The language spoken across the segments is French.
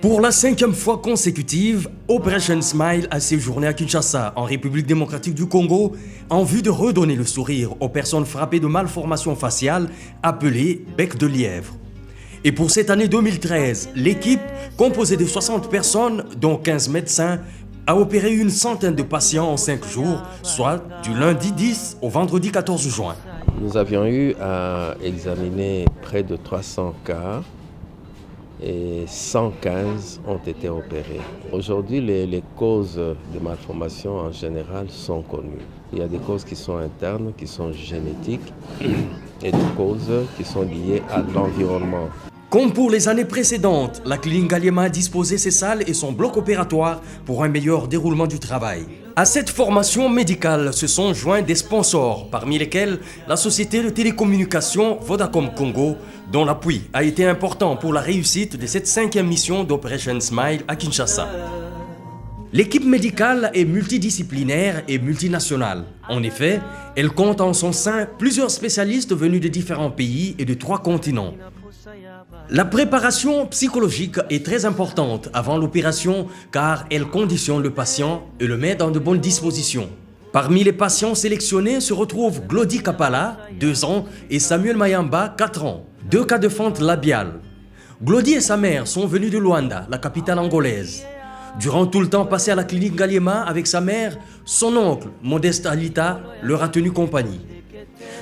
Pour la 5e fois consécutive, Operation Smile a séjourné à Kinshasa, en République démocratique du Congo, en vue de redonner le sourire aux personnes frappées de malformations faciales appelées bec de lièvre. Et pour cette année 2013, l'équipe, composée de 60 personnes, dont 15 médecins, a opéré une centaine de patients en 5 jours, soit du lundi 10 au vendredi 14 juin. Nous avions eu à examiner près de 300 cas et 115 ont été opérés. Aujourd'hui, les causes de malformations en général sont connues. Il y a des causes qui sont internes, qui sont génétiques, et des causes qui sont liées à l'environnement. Comme pour les années précédentes, la clinique Ngaliema a disposé ses salles et son bloc opératoire pour un meilleur déroulement du travail. À cette formation médicale se sont joints des sponsors, parmi lesquels la société de télécommunications Vodacom Congo, dont l'appui a été important pour la réussite de cette 5e mission d'Operation Smile à Kinshasa. L'équipe médicale est multidisciplinaire et multinationale. En effet, elle compte en son sein plusieurs spécialistes venus de différents pays et de 3 continents. La préparation psychologique est très importante avant l'opération car elle conditionne le patient et le met dans de bonnes dispositions. Parmi les patients sélectionnés se retrouvent Glody Kapala, 2 ans, et Samuel Mayamba, 4 ans, 2 cas de fente labiale. Glody et sa mère sont venus de Luanda, la capitale angolaise. Durant tout le temps passé à la clinique Ngaliema avec sa mère, son oncle, Modeste Alita, leur a tenu compagnie.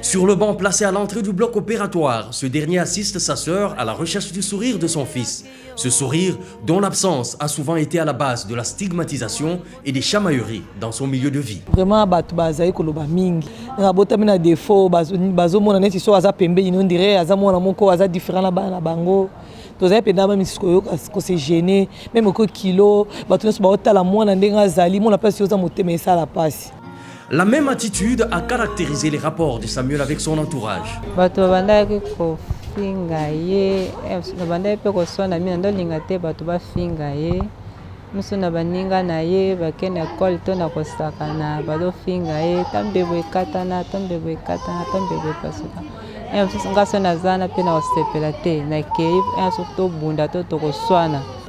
Sur le banc placé à l'entrée du bloc opératoire, ce dernier assiste sa sœur à la recherche du sourire de son fils. Ce sourire dont l'absence a souvent été à la base de la stigmatisation et des chamailleries dans son milieu de vie. Vraiment, batu bazai koloba mingi. Na bota mina défaut bazo mona neti so aza pembe ni on dirait aza mona moko aza différent la ba na bango. Tozai penda même ko se gêner, même ko kilo, batu nso ba otala mona ndenga zali mona pasi oza motema ça la passe. La même attitude a caractérisé les rapports de Samuel avec son entourage.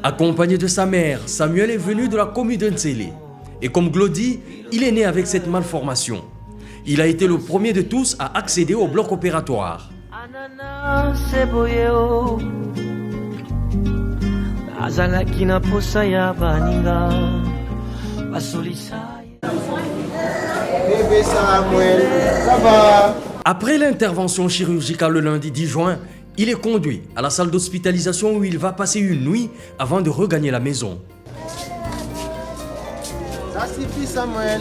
Accompagné de sa mère, Samuel est venu de la commune de Ntsele. Et comme Glody, il est né avec cette malformation. Il a été le premier de tous à accéder au bloc opératoire. Après l'intervention chirurgicale le lundi 10 juin, il est conduit à la salle d'hospitalisation où il va passer une nuit avant de regagner la maison. Ça suffit, Samuel.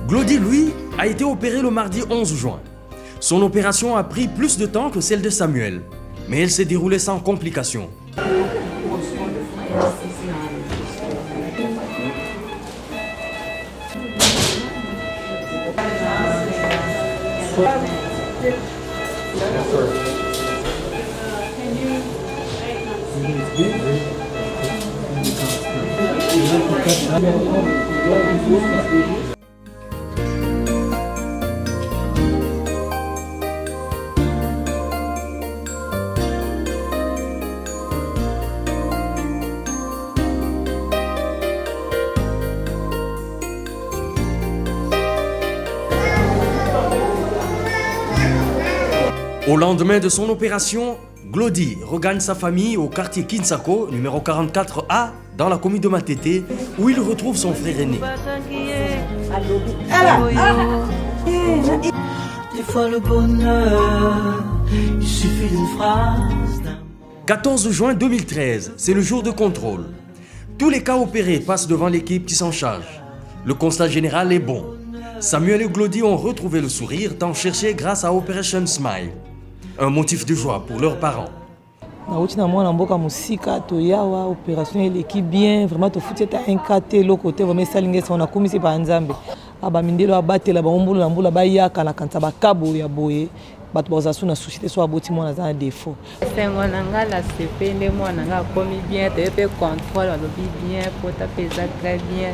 Glody, lui, a été opéré le mardi 11 juin. Son opération a pris plus de temps que celle de Samuel, mais elle s'est déroulée sans complications. Au lendemain de son opération, Glody regagne sa famille au quartier Kinsako, numéro 44A, dans la commune de Matete, où il retrouve son frère aîné. Des fois le bonheur, il suffit d'une phrase. 14 juin 2013, c'est le jour de contrôle. Tous les cas opérés passent devant l'équipe qui s'en charge. Le constat général est bon. Samuel et Glody ont retrouvé le sourire tant cherché grâce à Operation Smile. Un motif de joie pour leurs parents. Nauti na mwana mboka musika to yawa opération eleki bien vraiment to futi ta NKT lo côté vraiment salinge sona komisi pa nzambe aba mindelo abatela ba ombula mbula ba yaka na kanza ba kabo ya boye bato baza sous na société so aboti mwana za défaut. C'est mon anga la CP ne mon anga commis bien, te pe contrôle lobby bien, pour taper ça très bien.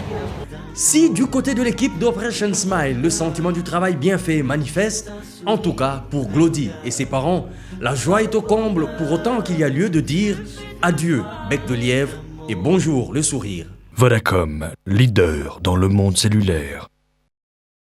Si du côté de l'équipe d'Operation Smile, le sentiment du travail bien fait manifeste, en tout cas pour Glody et ses parents, la joie est au comble pour autant qu'il y a lieu de dire adieu bec de lièvre et bonjour le sourire. Vodacom, leader dans le monde cellulaire.